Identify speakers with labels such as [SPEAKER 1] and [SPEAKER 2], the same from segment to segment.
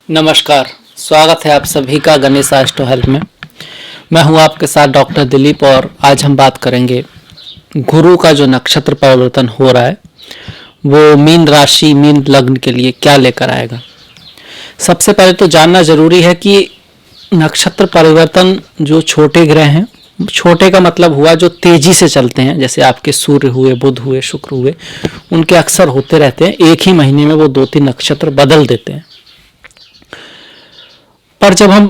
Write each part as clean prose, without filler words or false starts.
[SPEAKER 1] नमस्कार। स्वागत है आप सभी का गणेश एस्ट्रो हेल्थ में। मैं हूं आपके साथ डॉक्टर दिलीप और आज हम बात करेंगे गुरु का जो नक्षत्र परिवर्तन हो रहा है वो मीन राशि मीन लग्न के लिए क्या लेकर आएगा। सबसे पहले तो जानना जरूरी है कि नक्षत्र परिवर्तन जो छोटे ग्रह हैं, छोटे का मतलब हुआ जो तेजी से चलते हैं, जैसे आपके सूर्य हुए, बुध हुए, शुक्र हुए, उनके अक्सर होते रहते हैं। एक ही महीने में वो 2-3 नक्षत्र बदल देते हैं। पर जब हम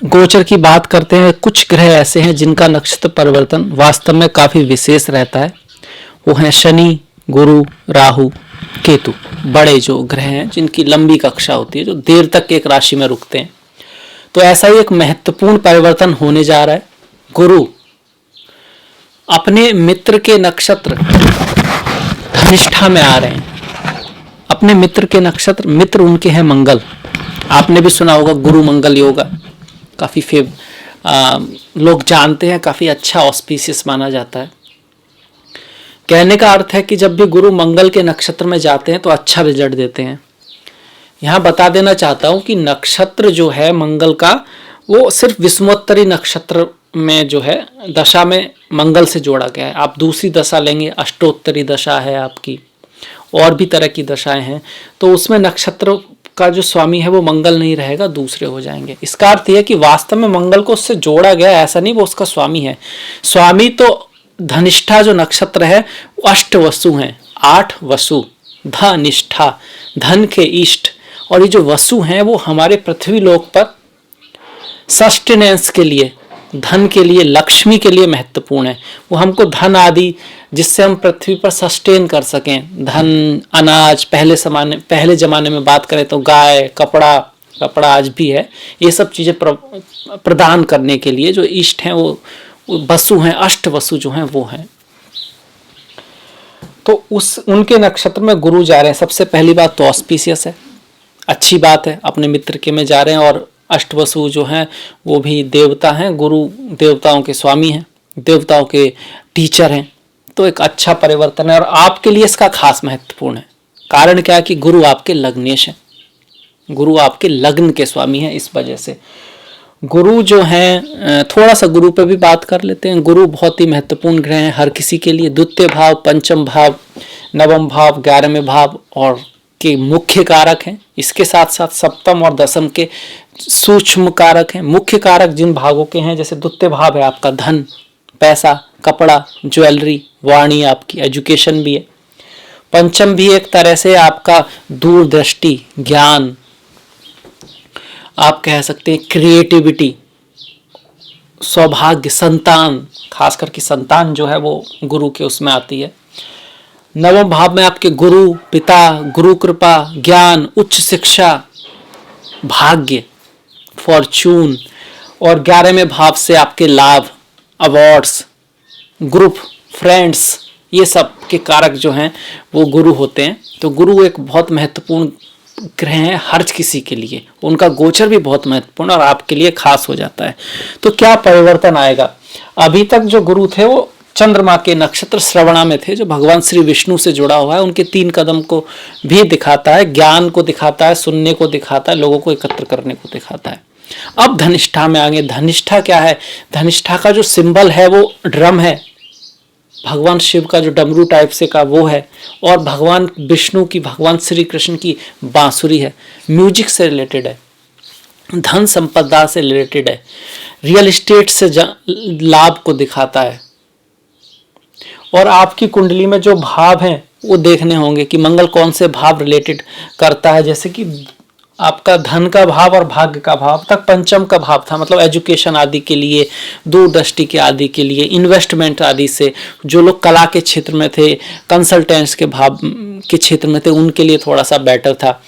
[SPEAKER 1] गोचर की बात करते हैं, कुछ ग्रह ऐसे हैं जिनका नक्षत्र परिवर्तन वास्तव में काफी विशेष रहता है। वो हैं शनि, गुरु, राहु, केतु। बड़े जो ग्रह हैं जिनकी लंबी कक्षा होती है, जो देर तक एक राशि में रुकते हैं। तो ऐसा ही एक महत्वपूर्ण परिवर्तन होने जा रहा है। गुरु अपने मित्र के नक्षत्र धनिष्ठा में आ रहे हैं। अपने मित्र के नक्षत्र, मित्र उनके हैं मंगल। आपने भी सुना होगा गुरु मंगल योगा, काफी लोग जानते हैं, काफी अच्छा ऑस्पिशियस माना जाता है। कहने का अर्थ है कि जब भी गुरु मंगल के नक्षत्र में जाते हैं तो अच्छा रिजल्ट देते हैं। यहां बता देना चाहता हूं कि नक्षत्र जो है मंगल का, वो सिर्फ विषमोत्तरी नक्षत्र में जो है दशा में मंगल से जोड़ा गया है। आप दूसरी दशा लेंगे, अष्टोत्तरी दशा है आपकी, और भी तरह की दशाएं हैं, तो उसमें नक्षत्र का जो स्वामी है वो मंगल नहीं रहेगा, दूसरे हो जाएंगे। इसका अर्थ यह है कि वास्तव में मंगल को उससे जोड़ा गया, ऐसा नहीं वो उसका स्वामी है। स्वामी तो धनिष्ठा जो नक्षत्र है वो 8 वसु हैं, 8 वसु, धनिष्ठा, धन के इष्ट। और ये जो वसु हैं वो हमारे पृथ्वी लोक पर सस्टेनेंस के लिए, धन के लिए, लक्ष्मी के लिए महत्वपूर्ण है। वो हमको धन आदि जिससे हम पृथ्वी पर सस्टेन कर सकें, धन, अनाज, पहले जमाने में बात करें तो गाय, कपड़ा आज भी है, ये सब चीजें प्रदान करने के लिए जो इष्ट हैं वो वसु हैं, 8 वसु जो हैं वो हैं। तो उनके नक्षत्र में गुरु जा रहे हैं। सबसे पहली बात तो ऑस्पिशियस है, अच्छी बात है, अपने मित्र के में जा रहे हैं। और अष्टवसु जो हैं वो भी देवता हैं, गुरु देवताओं के स्वामी हैं, देवताओं के टीचर हैं। तो एक अच्छा परिवर्तन है और आपके लिए इसका खास महत्वपूर्ण है। कारण क्या है कि गुरु आपके लग्नेश हैं, गुरु आपके लग्न के स्वामी हैं। इस वजह से गुरु जो हैं, थोड़ा सा गुरु पे भी बात कर लेते हैं। गुरु बहुत ही महत्वपूर्ण ग्रह हैं हर किसी के लिए। द्वितीय भाव, पंचम भाव, नवम भाव, 11वें भाव और के मुख्य कारक हैं। इसके साथ साथ सप्तम और दशम के सूक्ष्म कारक हैं। मुख्य कारक जिन भागों के हैं, जैसे द्वितीय भाव है आपका धन, पैसा, कपड़ा, ज्वेलरी, वाणी, आपकी एजुकेशन भी है। पंचम भी एक तरह से आपका दूरदृष्टि, ज्ञान, आप कह सकते हैं क्रिएटिविटी, सौभाग्य, संतान, खास करके संतान जो है वो गुरु के उसमें आती है। नवम भाव में आपके गुरु, पिता, गुरु कृपा, ज्ञान, उच्च शिक्षा, भाग्य, फॉर्चून। और 11वें भाव से आपके लाभ, अवार्ड्स, ग्रुप, फ्रेंड्स, ये सब के कारक जो हैं वो गुरु होते हैं। तो गुरु एक बहुत महत्वपूर्ण ग्रह है हर किसी के लिए। उनका गोचर भी बहुत महत्वपूर्ण और आपके लिए खास हो जाता है। तो क्या परिवर्तन आएगा? अभी तक जो गुरु थे वो चंद्रमा के नक्षत्र श्रवणा में थे, जो भगवान श्री विष्णु से जुड़ा हुआ है। उनके 3 कदम को भी दिखाता है, ज्ञान को दिखाता है, सुनने को दिखाता है, लोगों को एकत्र करने को दिखाता है। अब धनिष्ठा में आगे। धनिष्ठा क्या है? धनिष्ठा का जो सिंबल है वो ड्रम है, भगवान शिव का जो डमरू टाइप से का वो है, और भगवान विष्णु की, भगवान श्री कृष्ण की बांसुरी है। म्यूजिक से रिलेटेड है, धन संपदा से रिलेटेड है, रियल एस्टेट से लाभ को दिखाता है। और आपकी कुंडली में जो भाव हैं वो देखने होंगे कि मंगल कौन से भाव रिलेटेड करता है। जैसे कि आपका धन का भाव और भाग्य का भाव तक पंचम का भाव था, मतलब एजुकेशन आदि के लिए, दूरदृष्टि के आदि के लिए, इन्वेस्टमेंट आदि से, जो लोग कला के क्षेत्र में थे, कंसल्टेंट्स के भाव के क्षेत्र में थे, उनके लिए थोड़ा सा बेटर था।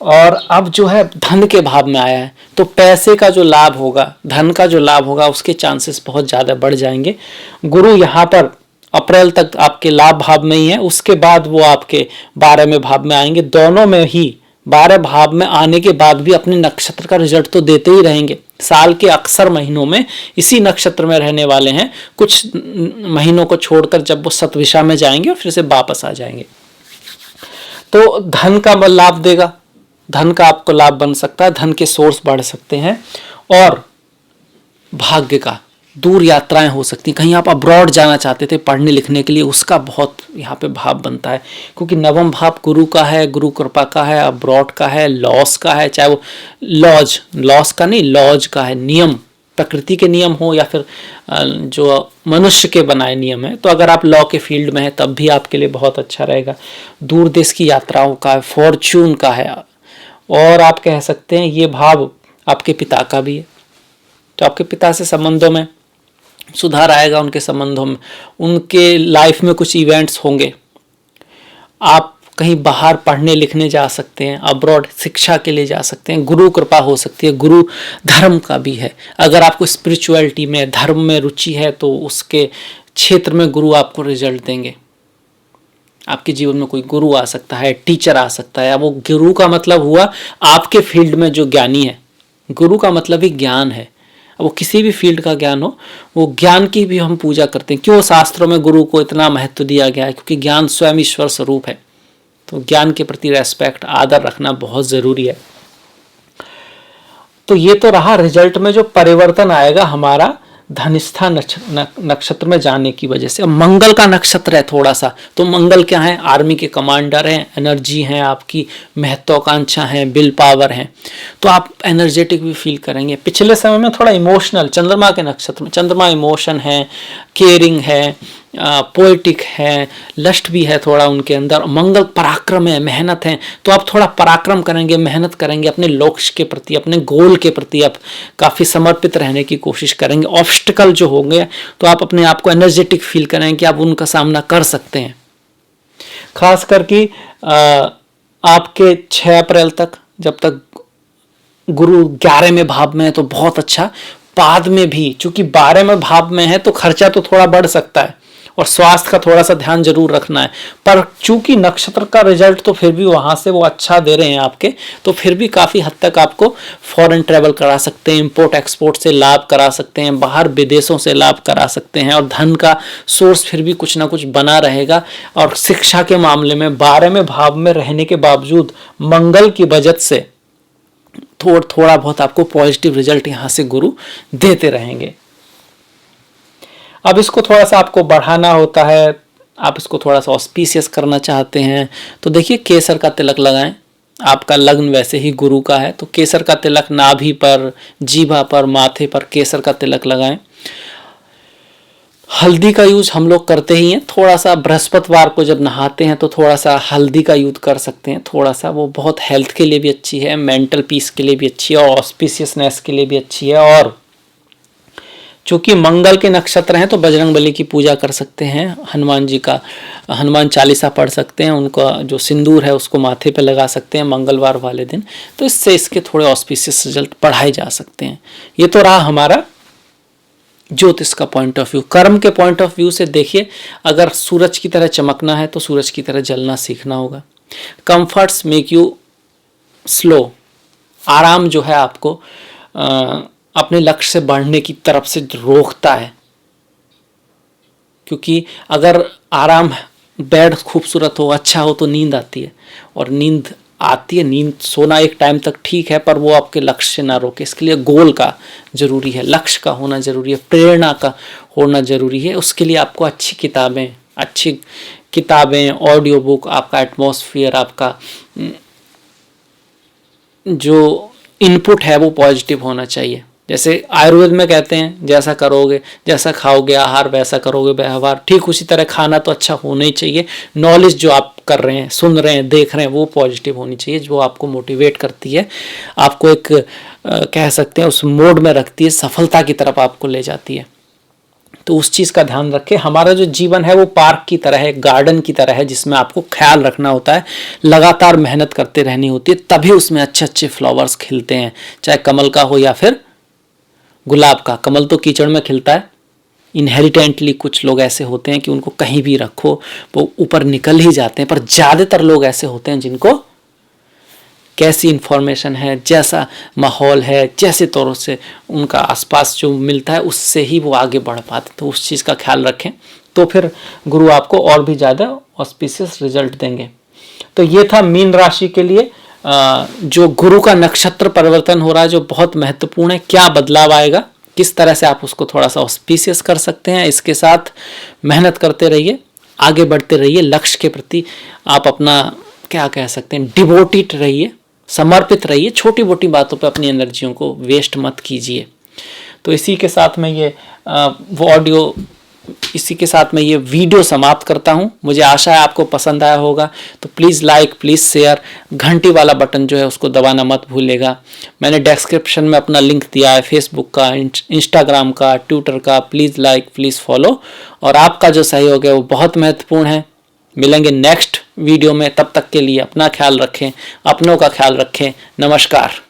[SPEAKER 1] और अब जो है धन के भाव में आया है, तो पैसे का जो लाभ होगा, धन का जो लाभ होगा, उसके चांसेस बहुत ज़्यादा बढ़ जाएंगे। गुरु यहाँ पर अप्रैल तक आपके लाभ भाव में ही है, उसके बाद वो आपके 12वें भाव में आएंगे। दोनों में ही 12 भाव में आने के बाद भी अपने नक्षत्र का रिजल्ट तो देते ही रहेंगे। साल के अक्सर महीनों में इसी नक्षत्र में रहने वाले हैं, कुछ महीनों को छोड़कर जब वो सतविषा में जाएंगे और फिर से वापस आ जाएंगे। तो धन का लाभ देगा, धन का आपको लाभ बन सकता है, धन के सोर्स बढ़ सकते हैं। और भाग्य का, दूर यात्राएं हो सकती, कहीं आप अब्रॉड जाना चाहते थे पढ़ने लिखने के लिए, उसका बहुत यहाँ पे भाव बनता है, क्योंकि नवम भाव गुरु का है, गुरु कृपा का है, अब्रॉड का है, लॉस का है, चाहे वो लॉस का नहीं, लॉज का है, नियम, प्रकृति के नियम हो या फिर जो मनुष्य के बनाए नियम है। तो अगर आप लॉ के फील्ड में है तब भी आपके लिए बहुत अच्छा रहेगा। दूर देश की यात्राओं का है, फॉर्च्यून का है, और आप कह सकते हैं ये भाव आपके पिता का भी है, तो आपके पिता से संबंधों में सुधार आएगा, उनके संबंधों में, उनके लाइफ में कुछ इवेंट्स होंगे, आप कहीं बाहर पढ़ने लिखने जा सकते हैं, अब्रॉड शिक्षा के लिए जा सकते हैं, गुरु कृपा हो सकती है, गुरु धर्म का भी है। अगर आपको स्पिरिचुअलिटी में, धर्म में रुचि है तो उसके क्षेत्र में गुरु आपको रिजल्ट देंगे। आपके जीवन में कोई गुरु आ सकता है, टीचर आ सकता है। अब वो गुरु का मतलब हुआ आपके फील्ड में जो ज्ञानी है, गुरु का मतलब ही ज्ञान है। अब वो किसी भी फील्ड का ज्ञान हो, वो ज्ञान की भी हम पूजा करते हैं। क्यों शास्त्रों में गुरु को इतना महत्व दिया गया है? क्योंकि ज्ञान स्वयं ईश्वर स्वरूप है, तो ज्ञान के प्रति रेस्पेक्ट, आदर रखना बहुत जरूरी है। तो ये तो रहा रिजल्ट में जो परिवर्तन आएगा हमारा धनिष्ठा नक्षत्र में जाने की वजह से। अब मंगल का नक्षत्र है थोड़ा सा, तो मंगल क्या है? आर्मी के कमांडर हैं, एनर्जी हैं आपकी, महत्वाकांक्षा है, विल पावर है, तो आप एनर्जेटिक भी फील करेंगे। पिछले समय में थोड़ा इमोशनल, चंद्रमा के नक्षत्र में, चंद्रमा इमोशन है, केयरिंग है, पोएटिक है, लस्ट भी है थोड़ा उनके अंदर। मंगल पराक्रम है, मेहनत है, तो आप थोड़ा पराक्रम करेंगे, मेहनत करेंगे, अपने लक्ष्य के प्रति, अपने गोल के प्रति आप काफ़ी समर्पित रहने की कोशिश करेंगे। ऑब्स्टिकल जो होंगे तो आप अपने आप को एनर्जेटिक फील करेंगे कि आप उनका सामना कर सकते हैं। खास करके आपके 6 अप्रैल तक, जब तक गुरु 11वें भाव में है तो बहुत अच्छा। बाद में भी चूंकि 12वें भाव में है तो खर्चा तो थोड़ा बढ़ सकता है और स्वास्थ्य का थोड़ा सा ध्यान जरूर रखना है, पर चूंकि नक्षत्र का रिजल्ट तो फिर भी वहां से वो अच्छा दे रहे हैं आपके, तो फिर भी काफी हद तक आपको फॉरेन ट्रेवल करा सकते हैं, इंपोर्ट एक्सपोर्ट से लाभ करा सकते हैं, बाहर विदेशों से लाभ करा सकते हैं, और धन का सोर्स फिर भी कुछ ना कुछ बना रहेगा। और शिक्षा के मामले में 12वें भाव में रहने के बावजूद मंगल की वजह से थोड़ा बहुत आपको पॉजिटिव रिजल्ट यहां से गुरु देते रहेंगे। अब इसको थोड़ा सा आपको बढ़ाना होता है, आप इसको थोड़ा सा ऑस्पिशियस करना चाहते हैं तो देखिए केसर का तिलक लगाएं। आपका लग्न वैसे ही गुरु का है, तो केसर का तिलक नाभि पर, जीभा पर, माथे पर केसर का तिलक लगाएं। हल्दी का यूज हम लोग करते ही हैं, थोड़ा सा बृहस्पतिवार को जब नहाते हैं तो थोड़ा सा हल्दी का यूज कर सकते हैं, थोड़ा सा, वो बहुत हेल्थ के लिए भी अच्छी है, मेंटल पीस के लिए भी अच्छी है, और ऑस्पिशियसनेस के लिए भी अच्छी है। और चूंकि मंगल के नक्षत्र हैं तो बजरंगबली की पूजा कर सकते हैं, हनुमान जी का हनुमान चालीसा पढ़ सकते हैं, उनका जो सिंदूर है उसको माथे पे लगा सकते हैं मंगलवार वाले दिन, तो इससे इसके थोड़े ऑस्पिशियस रिजल्ट बढ़ाए जा सकते हैं। ये तो रहा हमारा ज्योतिष का पॉइंट ऑफ व्यू। कर्म के पॉइंट ऑफ व्यू से देखिए, अगर सूरज की तरह चमकना है तो सूरज की तरह जलना सीखना होगा। कंफर्ट्स मेक यू स्लो, आराम जो है आपको अपने लक्ष्य से बढ़ने की तरफ से रोकता है, क्योंकि अगर आराम, बेड खूबसूरत हो, अच्छा हो तो नींद आती है, और नींद आती है, नींद सोना एक टाइम तक ठीक है, पर वो आपके लक्ष्य से ना रोके। इसके लिए गोल का जरूरी है, लक्ष्य का होना जरूरी है, प्रेरणा का होना जरूरी है। उसके लिए आपको अच्छी किताबें, ऑडियो बुक, आपका एटमॉस्फेयर, आपका जो इनपुट है वो पॉजिटिव होना चाहिए। जैसे आयुर्वेद में कहते हैं, जैसा करोगे, जैसा खाओगे आहार वैसा करोगे व्यवहार, ठीक उसी तरह खाना तो अच्छा होना ही चाहिए। नॉलेज जो आप कर रहे हैं, सुन रहे हैं, देख रहे हैं, वो पॉजिटिव होनी चाहिए, जो आपको मोटिवेट करती है, आपको एक कह सकते हैं उस मोड में रखती है, सफलता की तरफ आपको ले जाती है। तो उस चीज़ का ध्यान रखें। हमारा जो जीवन है वो पार्क की तरह है, गार्डन की तरह है, जिसमें आपको ख्याल रखना होता है, लगातार मेहनत करते रहनी होती है, तभी उसमें अच्छे अच्छे फ्लावर्स खिलते हैं, चाहे कमल का हो या फिर गुलाब का। कमल तो कीचड़ में खिलता है इनहेरिटेंटली, कुछ लोग ऐसे होते हैं कि उनको कहीं भी रखो वो ऊपर निकल ही जाते हैं, पर ज़्यादातर लोग ऐसे होते हैं जिनको कैसी इन्फॉर्मेशन है, जैसा माहौल है, जैसे तौर से उनका आसपास जो मिलता है उससे ही वो आगे बढ़ पाते। तो उस चीज़ का ख्याल रखें, तो फिर गुरु आपको और भी ज़्यादा ऑस्पिशियस रिजल्ट देंगे। तो ये था मीन राशि के लिए जो गुरु का नक्षत्र परिवर्तन हो रहा है जो बहुत महत्वपूर्ण है, क्या बदलाव आएगा, किस तरह से आप उसको थोड़ा सा ऑस्पिशियस कर सकते हैं। इसके साथ मेहनत करते रहिए, आगे बढ़ते रहिए, लक्ष्य के प्रति आप अपना क्या कह सकते हैं डिवोटेड रहिए, समर्पित रहिए, छोटी मोटी बातों पे अपनी एनर्जियों को वेस्ट मत कीजिए। तो इसी के साथ मैं ये इसी के साथ मैं ये वीडियो समाप्त करता हूँ। मुझे आशा है आपको पसंद आया होगा, तो प्लीज़ लाइक, प्लीज़ शेयर, घंटी वाला बटन जो है उसको दबाना मत भूलेगा। मैंने डिस्क्रिप्शन में अपना लिंक दिया है फेसबुक का, इंस्टाग्राम का, ट्विटर का, प्लीज़ लाइक, प्लीज़ फॉलो, और आपका जो सहयोग है वो बहुत महत्वपूर्ण है। मिलेंगे नेक्स्ट वीडियो में, तब तक के लिए अपना ख्याल रखें, अपनों का ख्याल रखें। नमस्कार।